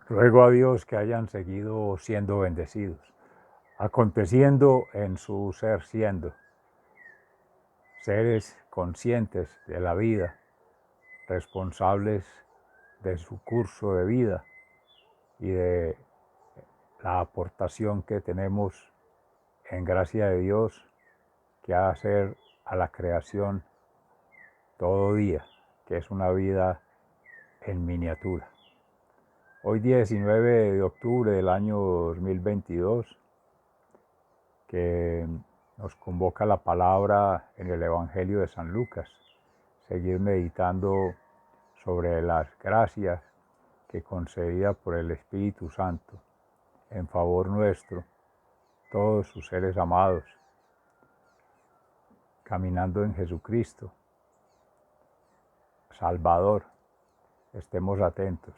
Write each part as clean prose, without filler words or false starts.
Ruego a Dios que hayan seguido siendo bendecidos, aconteciendo en su ser siendo, seres conscientes de la vida, responsables de su curso de vida y de la aportación que tenemos en gracia de Dios que hacer a la creación todo día, que es una vida en miniatura. Hoy 19 de octubre del año 2022, que nos convoca la palabra en el Evangelio de San Lucas, seguir meditando sobre las gracias que concedida por el Espíritu Santo en favor nuestro, todos sus seres amados, caminando en Jesucristo, Salvador. Estemos atentos,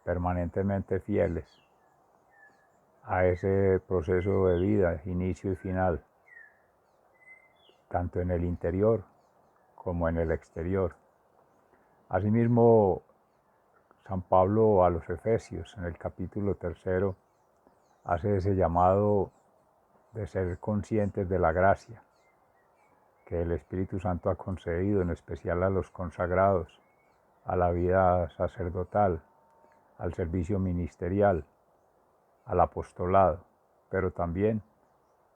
permanentemente fieles a ese proceso de vida, inicio y final, tanto en el interior como en el exterior. Asimismo, San Pablo a los Efesios, en el capítulo 3, hace ese llamado de ser conscientes de la gracia que el Espíritu Santo ha concedido, en especial a los consagrados, a la vida sacerdotal, al servicio ministerial, al apostolado, pero también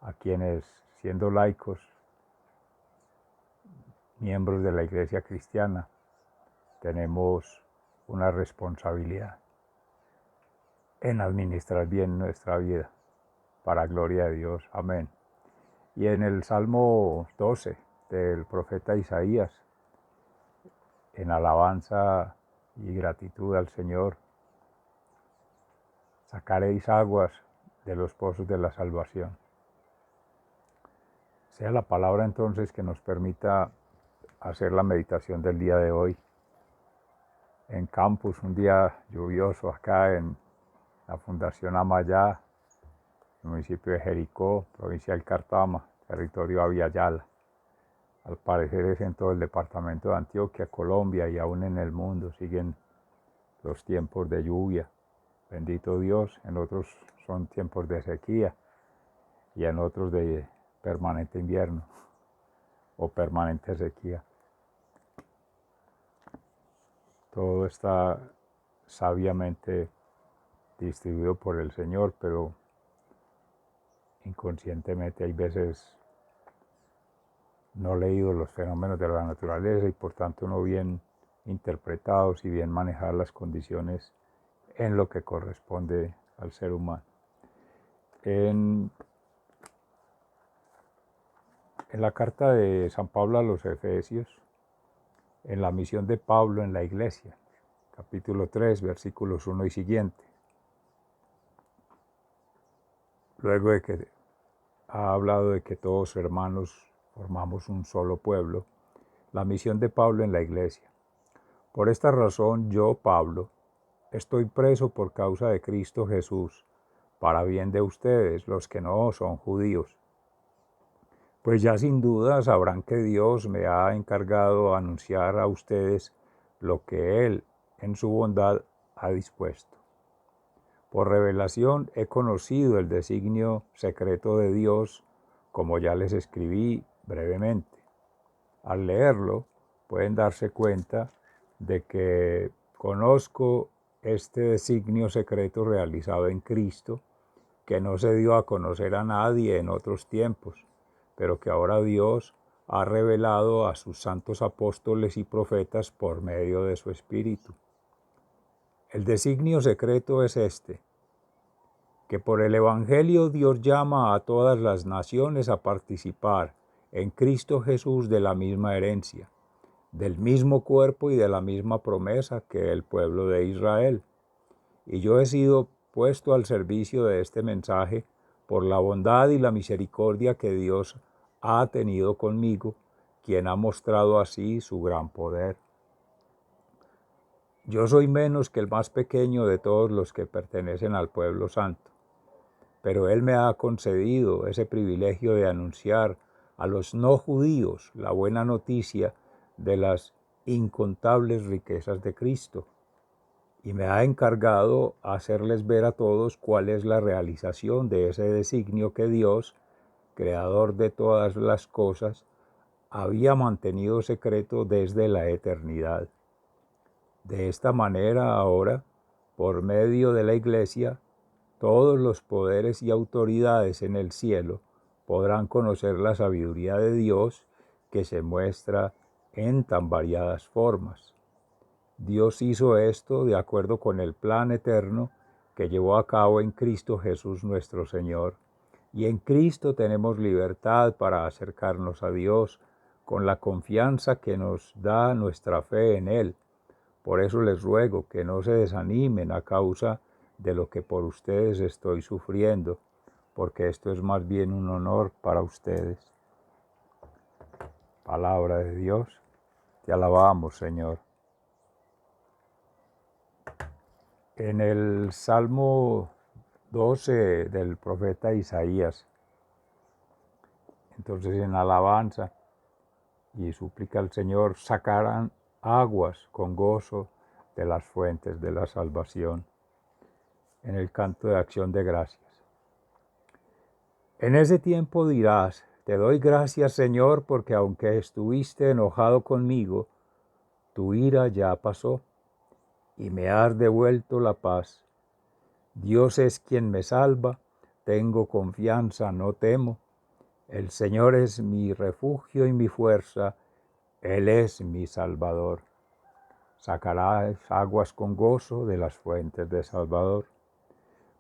a quienes, siendo laicos, miembros de la Iglesia cristiana, tenemos una responsabilidad en administrar bien nuestra vida, para gloria de Dios. Amén. Y en el Salmo 12 del profeta Isaías, en alabanza y gratitud al Señor, sacaréis aguas de los pozos de la salvación. Sea la palabra entonces que nos permita hacer la meditación del día de hoy. En campus, un día lluvioso acá en la Fundación Amayá, municipio de Jericó, provincia del Cartama, territorio Aviala. Al parecer es en todo el departamento de Antioquia, Colombia y aún en el mundo siguen los tiempos de lluvia. Bendito Dios, en otros son tiempos de sequía y en otros de permanente invierno o permanente sequía. Todo está sabiamente distribuido por el Señor, pero inconscientemente hay veces no leídos los fenómenos de la naturaleza y por tanto no bien interpretados y bien manejar las condiciones en lo que corresponde al ser humano. En la carta de San Pablo a los Efesios, en la misión de Pablo en la iglesia, capítulo 3, versículos 1 y siguiente, luego de que ha hablado de que todos hermanos formamos un solo pueblo, la misión de Pablo en la iglesia. Por esta razón yo, Pablo, estoy preso por causa de Cristo Jesús, para bien de ustedes, los que no son judíos. Pues ya sin duda sabrán que Dios me ha encargado anunciar a ustedes lo que Él, en su bondad, ha dispuesto. Por revelación he conocido el designio secreto de Dios, como ya les escribí brevemente. Al leerlo, pueden darse cuenta de que conozco este designio secreto realizado en Cristo, que no se dio a conocer a nadie en otros tiempos, pero que ahora Dios ha revelado a sus santos apóstoles y profetas por medio de su Espíritu. El designio secreto es este, que por el Evangelio Dios llama a todas las naciones a participar en Cristo Jesús de la misma herencia, del mismo cuerpo y de la misma promesa que el pueblo de Israel. Y yo he sido puesto al servicio de este mensaje por la bondad y la misericordia que Dios ha tenido conmigo, quien ha mostrado así su gran poder. Yo soy menos que el más pequeño de todos los que pertenecen al pueblo santo, pero Él me ha concedido ese privilegio de anunciar a los no judíos la buena noticia de las incontables riquezas de Cristo y me ha encargado hacerles ver a todos cuál es la realización de ese designio que Dios, creador de todas las cosas, había mantenido secreto desde la eternidad. De esta manera ahora, por medio de la Iglesia, todos los poderes y autoridades en el cielo podrán conocer la sabiduría de Dios que se muestra en tan variadas formas. Dios hizo esto de acuerdo con el plan eterno que llevó a cabo en Cristo Jesús nuestro Señor. Y en Cristo tenemos libertad para acercarnos a Dios con la confianza que nos da nuestra fe en Él. Por eso les ruego que no se desanimen a causa de lo que por ustedes estoy sufriendo, porque esto es más bien un honor para ustedes. Palabra de Dios, te alabamos, Señor. En el Salmo 12 del profeta Isaías, entonces en alabanza y súplica al Señor, sacarán aguas con gozo de las fuentes de la salvación, en el canto de acción de gracias. En ese tiempo dirás, te doy gracias, Señor, porque aunque estuviste enojado conmigo, tu ira ya pasó y me has devuelto la paz. Dios es quien me salva, tengo confianza, no temo. El Señor es mi refugio y mi fuerza, Él es mi Salvador. Sacarás aguas con gozo de las fuentes de Salvador.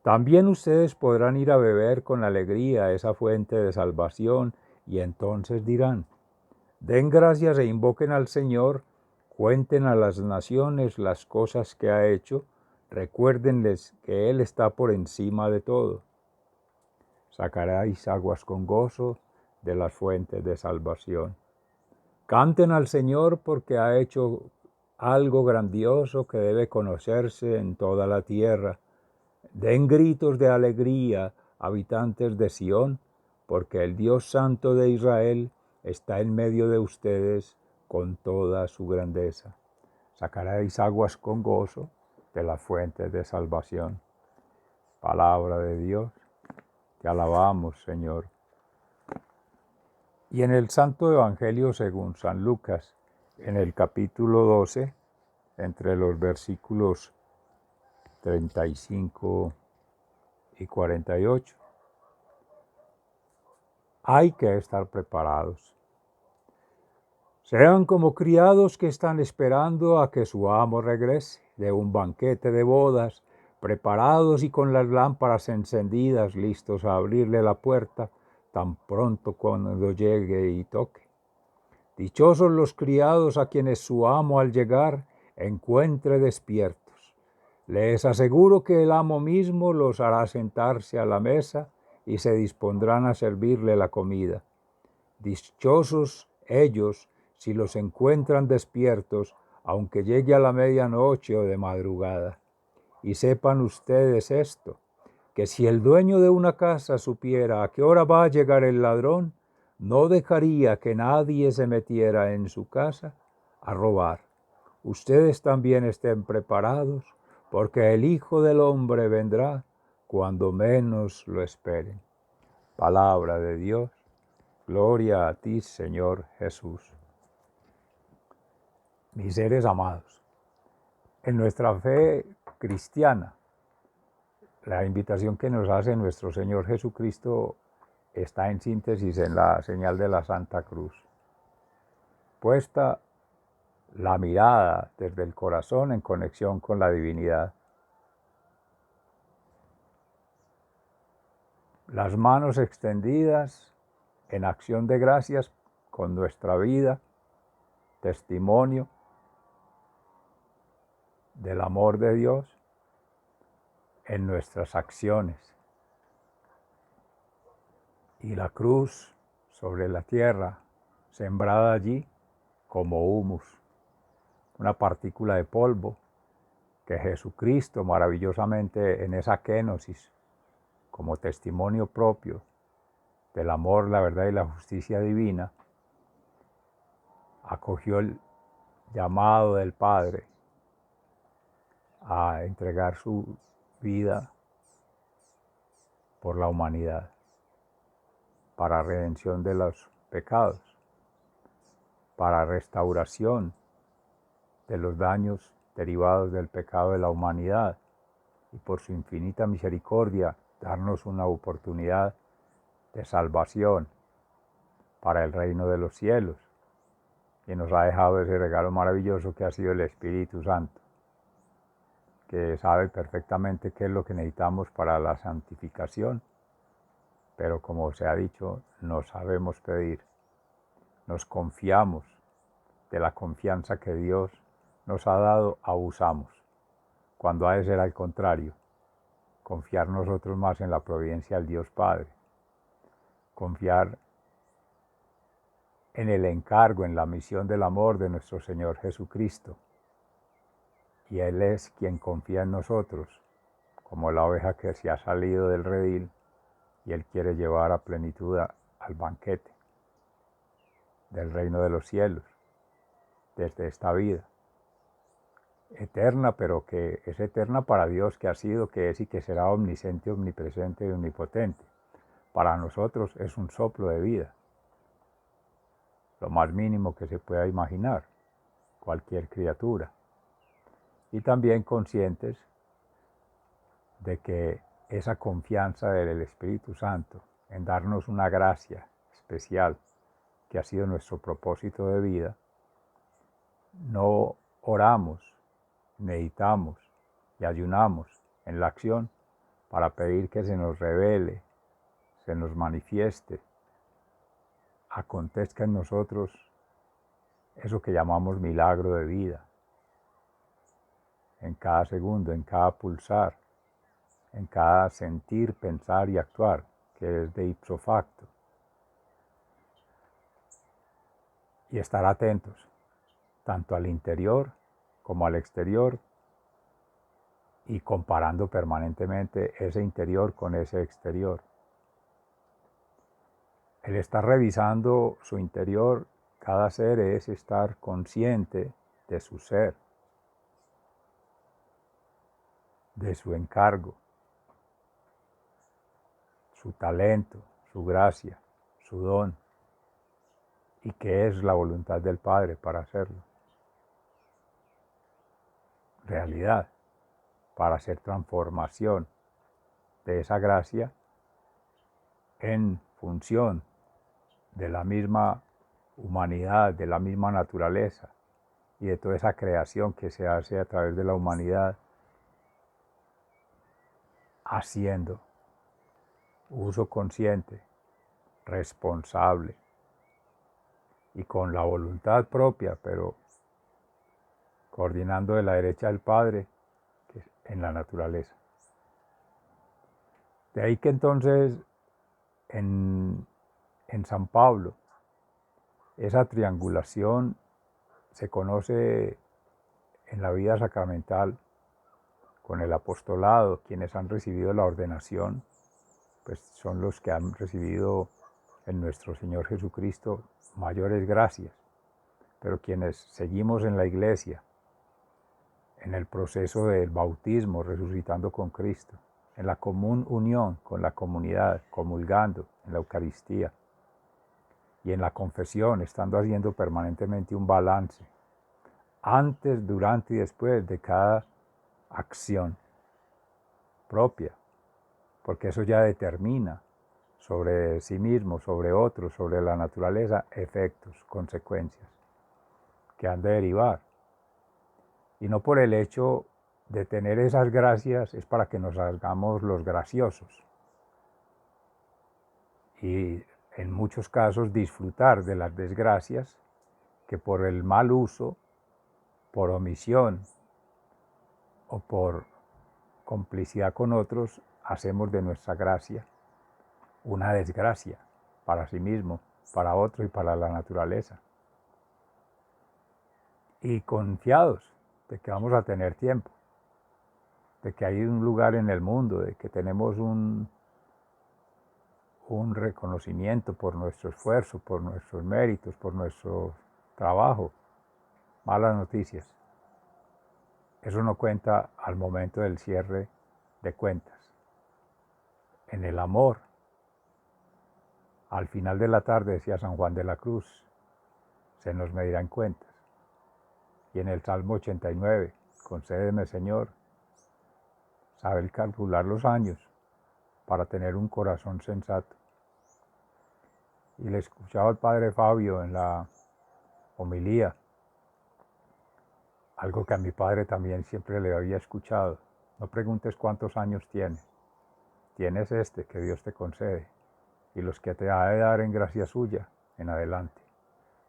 También ustedes podrán ir a beber con alegría esa fuente de salvación, y entonces dirán, den gracias e invoquen al Señor, cuenten a las naciones las cosas que ha hecho, recuérdenles que Él está por encima de todo. Sacaréis aguas con gozo de las fuentes de salvación. Canten al Señor porque ha hecho algo grandioso que debe conocerse en toda la tierra. Den gritos de alegría, habitantes de Sión, porque el Dios Santo de Israel está en medio de ustedes con toda su grandeza. Sacaréis aguas con gozo de las fuentes de salvación. Palabra de Dios, te alabamos, Señor. Y en el Santo Evangelio según San Lucas, en el capítulo 12, entre los versículos 35 y 48, hay que estar preparados. Sean como criados que están esperando a que su amo regrese de un banquete de bodas, preparados y con las lámparas encendidas, listos a abrirle la puerta tan pronto cuando llegue y toque. Dichosos los criados a quienes su amo al llegar encuentre despiertos. Les aseguro que el amo mismo los hará sentarse a la mesa y se dispondrán a servirle la comida. Dichosos ellos si los encuentran despiertos, aunque llegue a la medianoche o de madrugada. Y sepan ustedes esto, que si el dueño de una casa supiera a qué hora va a llegar el ladrón, no dejaría que nadie se metiera en su casa a robar. Ustedes también estén preparados, porque el Hijo del Hombre vendrá cuando menos lo esperen. Palabra de Dios. Gloria a ti, Señor Jesús. Mis seres amados, en nuestra fe cristiana, la invitación que nos hace nuestro Señor Jesucristo está en síntesis en la señal de la Santa Cruz. Puesta la mirada desde el corazón en conexión con la divinidad. Las manos extendidas en acción de gracias con nuestra vida, testimonio del amor de Dios en nuestras acciones. Y la cruz sobre la tierra, sembrada allí como humus, una partícula de polvo que Jesucristo maravillosamente en esa kénosis, como testimonio propio del amor, la verdad y la justicia divina, acogió el llamado del Padre a entregar su vida por la humanidad, para redención de los pecados, para restauración de los daños derivados del pecado de la humanidad, y por su infinita misericordia darnos una oportunidad de salvación para el reino de los cielos, y nos ha dejado ese regalo maravilloso que ha sido el Espíritu Santo, que sabe perfectamente qué es lo que necesitamos para la santificación, pero como se ha dicho, no sabemos pedir, nos confiamos de la confianza que Dios nos ha dado, abusamos, cuando ha de ser al contrario, confiar nosotros más en la providencia del Dios Padre, confiar en el encargo, en la misión del amor de nuestro Señor Jesucristo. Y Él es quien confía en nosotros, como la oveja que se ha salido del redil y Él quiere llevar a plenitud al banquete del reino de los cielos, desde esta vida eterna, pero que es eterna para Dios, que ha sido, que es y que será omnisciente, omnipresente y omnipotente. Para nosotros es un soplo de vida, lo más mínimo que se pueda imaginar cualquier criatura. Y también conscientes de que esa confianza del Espíritu Santo en darnos una gracia especial, que ha sido nuestro propósito de vida, no oramos, meditamos y ayunamos en la acción para pedir que se nos revele, se nos manifieste, acontezca en nosotros eso que llamamos milagro de vida, en cada segundo, en cada pulsar, en cada sentir, pensar y actuar, que es de ipso facto. Y estar atentos, tanto al interior como al exterior, y comparando permanentemente ese interior con ese exterior. El estar revisando su interior, cada ser, es estar consciente de su ser, de su encargo, su talento, su gracia, su don, y qué es la voluntad del Padre para hacerlo. Realidad, para hacer transformación de esa gracia en función de la misma humanidad, de la misma naturaleza y de toda esa creación que se hace a través de la humanidad, haciendo uso consciente, responsable y con la voluntad propia, pero coordinando de la derecha del Padre en la naturaleza. De ahí que entonces en San Pablo esa triangulación se conoce en la vida sacramental con el apostolado. Quienes han recibido la ordenación, pues son los que han recibido en nuestro Señor Jesucristo mayores gracias. Pero quienes seguimos en la iglesia, en el proceso del bautismo, resucitando con Cristo, en la común unión con la comunidad, comulgando en la Eucaristía y en la confesión, estando haciendo permanentemente un balance, antes, durante y después de cada acción propia, porque eso ya determina sobre sí mismo, sobre otros, sobre la naturaleza, efectos, consecuencias que han de derivar. Y no por el hecho de tener esas gracias es para que nos hagamos los graciosos. Y en muchos casos disfrutar de las desgracias que por el mal uso, por omisión o por complicidad con otros, hacemos de nuestra gracia una desgracia para sí mismo, para otro y para la naturaleza. Y confiados de que vamos a tener tiempo, de que hay un lugar en el mundo, de que tenemos un reconocimiento por nuestro esfuerzo, por nuestros méritos, por nuestro trabajo. Malas noticias. Eso no cuenta al momento del cierre de cuentas. En el amor, al final de la tarde, decía San Juan de la Cruz, se nos medirán cuentas. Y en el Salmo 89, concédeme, Señor, saber calcular los años para tener un corazón sensato. Y le escuchaba al padre Fabio en la homilía, algo que a mi padre también siempre le había escuchado. No preguntes cuántos años tienes. Tienes este que Dios te concede y los que te ha de dar en gracia suya en adelante.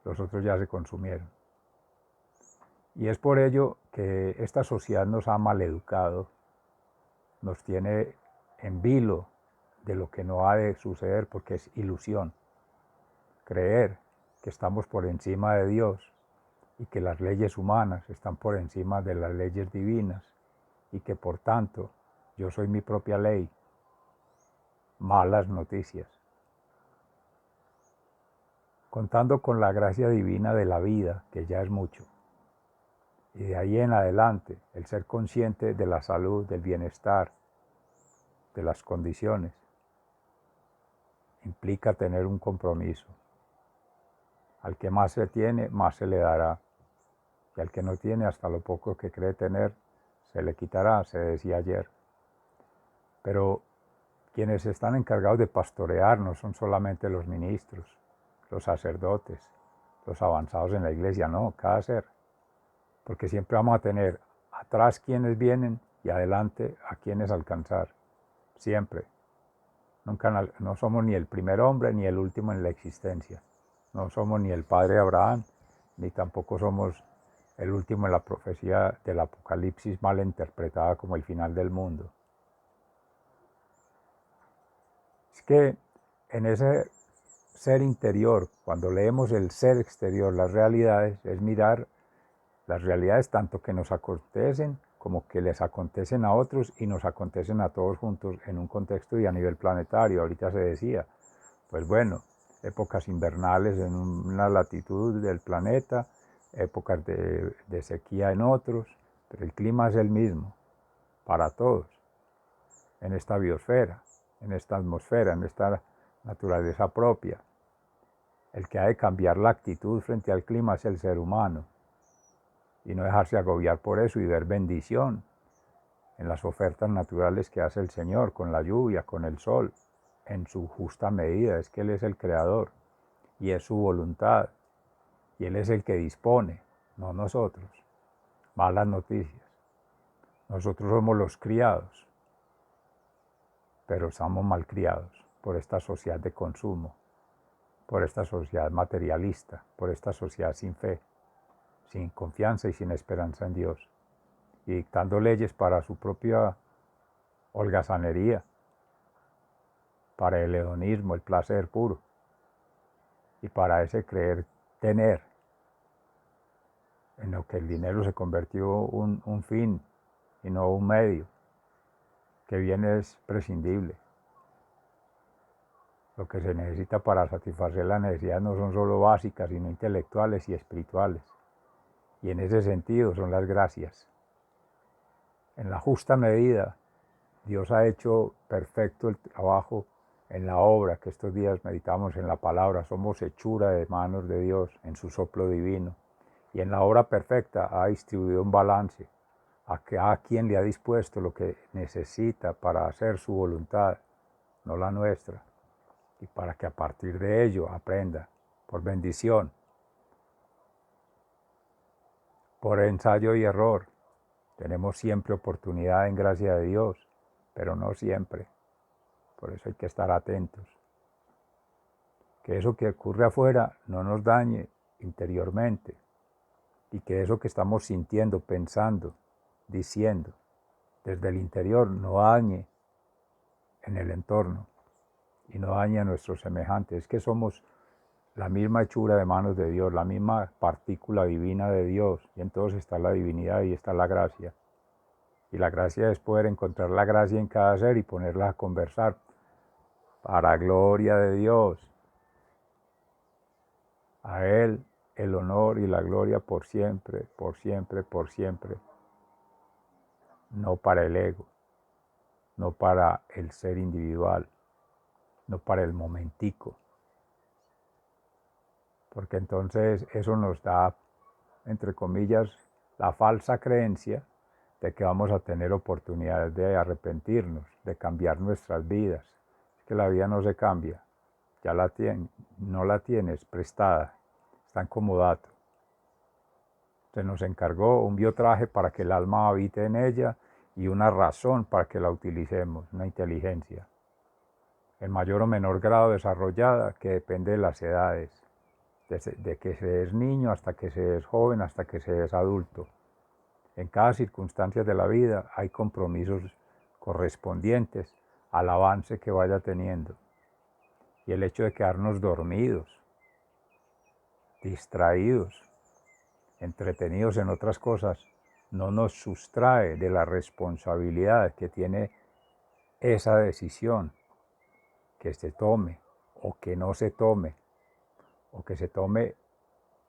Los otros ya se consumieron. Y es por ello que esta sociedad nos ha maleducado, nos tiene en vilo de lo que no ha de suceder porque es ilusión. Creer que estamos por encima de Dios y que las leyes humanas están por encima de las leyes divinas y que por tanto yo soy mi propia ley. Malas noticias. Contando con la gracia divina de la vida, que ya es mucho. Y de ahí en adelante, el ser consciente de la salud, del bienestar, de las condiciones, implica tener un compromiso. Al que más se tiene, más se le dará. Y al que no tiene, hasta lo poco que cree tener, se le quitará, se decía ayer. Pero quienes están encargados de pastorear no son solamente los ministros, los sacerdotes, los avanzados en la iglesia, no, cada ser. Porque siempre vamos a tener atrás quienes vienen y adelante a quienes alcanzar. Siempre. Nunca, no somos ni el primer hombre ni el último en la existencia. No somos ni el padre Abraham, ni tampoco somos el último en la profecía del Apocalipsis mal interpretada como el final del mundo. Es que en ese ser interior, cuando leemos el ser exterior, las realidades, es mirar las realidades tanto que nos acontecen como que les acontecen a otros y nos acontecen a todos juntos en un contexto y a nivel planetario. Ahorita se decía, pues bueno, épocas invernales en una latitud del planeta, épocas de sequía en otros, pero el clima es el mismo para todos, en esta biosfera, en esta atmósfera, en esta naturaleza propia. El que ha de cambiar la actitud frente al clima es el ser humano y no dejarse agobiar por eso y ver bendición en las ofertas naturales que hace el Señor, con la lluvia, con el sol, en su justa medida. Es que Él es el creador y es su voluntad y Él es el que dispone, no nosotros. Malas noticias. Nosotros somos los criados, pero estamos mal criados por esta sociedad de consumo, por esta sociedad materialista, por esta sociedad sin fe, sin confianza y sin esperanza en Dios, y dictando leyes para su propia holgazanería, para el hedonismo, el placer puro, y para ese creer tener, en lo que el dinero se convirtió un fin y no un medio, que bien es prescindible. Lo que se necesita para satisfacer las necesidades no son solo básicas, sino intelectuales y espirituales. Y en ese sentido son las gracias. En la justa medida, Dios ha hecho perfecto el trabajo en la obra, que estos días meditamos en la palabra, somos hechura de manos de Dios en su soplo divino. Y en la obra perfecta ha distribuido un balance a quien le ha dispuesto lo que necesita para hacer su voluntad, no la nuestra, y para que a partir de ello aprenda, por bendición, por ensayo y error. Tenemos siempre oportunidad en gracia de Dios, pero no siempre. Por eso hay que estar atentos. Que eso que ocurre afuera no nos dañe interiormente y que eso que estamos sintiendo, pensando, diciendo desde el interior no dañe en el entorno y no dañe a nuestros semejantes. Es que somos la misma hechura de manos de Dios, la misma partícula divina de Dios, y entonces está la divinidad y está la gracia. Y la gracia es poder encontrar la gracia en cada ser y ponerla a conversar para gloria de Dios. A Él el honor y la gloria por siempre, por siempre, por siempre. no para el ego, no para el ser individual, no para el momentico, porque entonces eso nos da, entre comillas, la falsa creencia de que vamos a tener oportunidades de arrepentirnos, de cambiar nuestras vidas. Es que la vida no se cambia, ya la tienes, no la tienes prestada, está en comodato. Se nos encargó un biotraje para que el alma habite en ella y una razón para que la utilicemos, una inteligencia, en mayor o menor grado desarrollada, que depende de las edades, de que se es niño hasta que se es joven, hasta que se es adulto. En cada circunstancia de la vida hay compromisos correspondientes al avance que vaya teniendo. Y el hecho de quedarnos dormidos, distraídos, entretenidos en otras cosas, no nos sustrae de la responsabilidad que tiene esa decisión, que se tome o que no se tome, o que se tome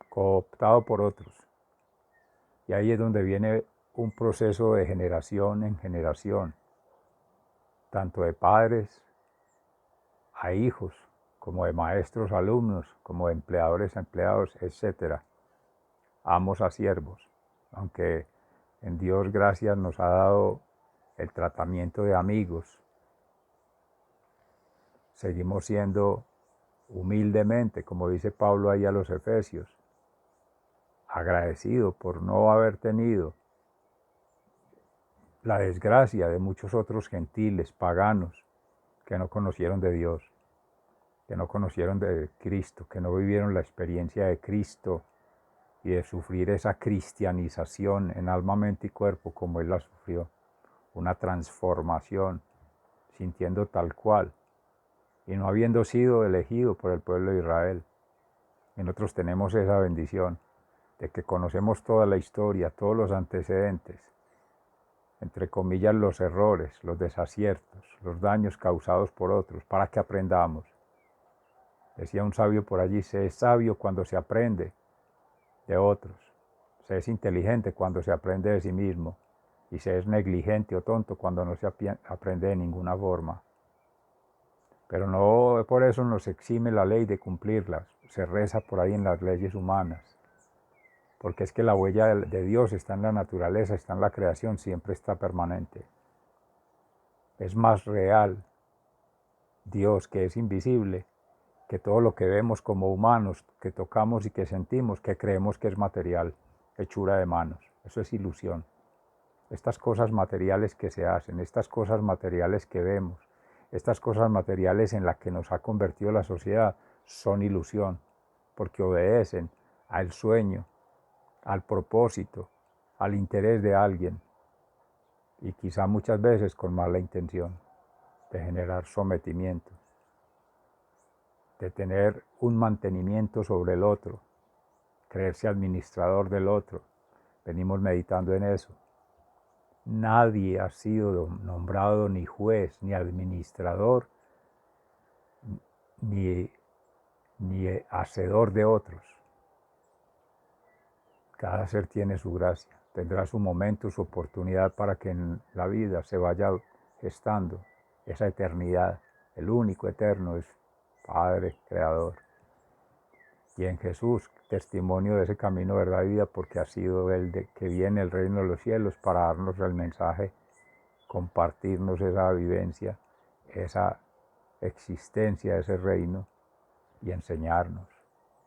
cooptado por otros. Y ahí es donde viene un proceso de generación en generación, tanto de padres a hijos, como de maestros a alumnos, como de empleadores a empleados, etc. Amos a siervos, aunque en Dios gracias nos ha dado el tratamiento de amigos. Seguimos siendo humildemente, como dice Pablo ahí a los Efesios, agradecido por no haber tenido la desgracia de muchos otros gentiles, paganos, que no conocieron de Dios, que no conocieron de Cristo, que no vivieron la experiencia de Cristo y de sufrir esa cristianización en alma, mente y cuerpo como Él la sufrió, una transformación, sintiendo tal cual, y no habiendo sido elegido por el pueblo de Israel. Y nosotros tenemos esa bendición de que conocemos toda la historia, todos los antecedentes, entre comillas los errores, los desaciertos, los daños causados por otros, para que aprendamos. Decía un sabio por allí, se es sabio cuando se aprende de otros, se es inteligente cuando se aprende de sí mismo, y se es negligente o tonto cuando no se aprende de ninguna forma. Pero no por eso nos exime la ley de cumplirlas, se reza por ahí en las leyes humanas, porque es que la huella de Dios está en la naturaleza, está en la creación, siempre está permanente. Es más real Dios, que es invisible, que todo lo que vemos como humanos, que tocamos y que sentimos, que creemos que es material, hechura de manos. Eso es ilusión. Estas cosas materiales que se hacen, estas cosas materiales que vemos, estas cosas materiales en las que nos ha convertido la sociedad, son ilusión, porque obedecen al sueño, al propósito, al interés de alguien, y quizá muchas veces con mala intención, de generar sometimiento, de tener un mantenimiento sobre el otro, creerse administrador del otro. Venimos meditando en eso. Nadie ha sido nombrado ni juez, ni administrador, ni hacedor de otros. Cada ser tiene su gracia, tendrá su momento, su oportunidad para que en la vida se vaya gestando esa eternidad. El único eterno es Padre, Creador. Y en Jesús, testimonio de ese camino, verdad y vida, porque ha sido Él que viene el reino de los cielos para darnos el mensaje, compartirnos esa vivencia, esa existencia de ese reino y enseñarnos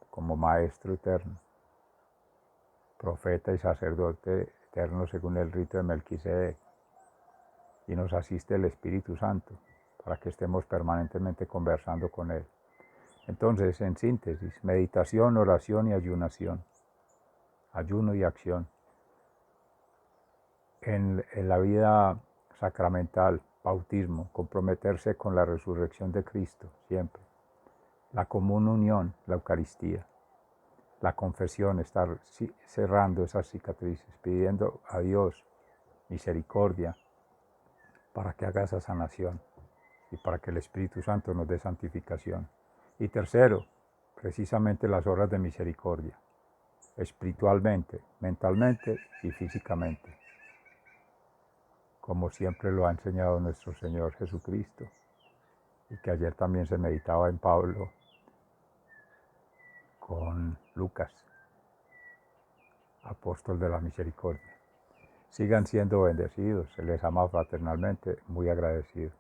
como Maestro eterno, profeta y sacerdote eterno según el rito de Melquisedec. Y nos asiste el Espíritu Santo para que estemos permanentemente conversando con Él. Entonces, en síntesis, meditación, oración y ayunación. Ayuno y acción. En la vida sacramental, bautismo, comprometerse con la resurrección de Cristo, siempre. La común unión, la Eucaristía. La confesión, estar cerrando esas cicatrices, pidiendo a Dios misericordia para que haga esa sanación y para que el Espíritu Santo nos dé santificación. Y tercero, precisamente las obras de misericordia, espiritualmente, mentalmente y físicamente. como siempre lo ha enseñado nuestro Señor Jesucristo, y que ayer también se meditaba en Pablo con Lucas, apóstol de la misericordia. Sigan siendo bendecidos, se les ama fraternalmente, muy agradecido.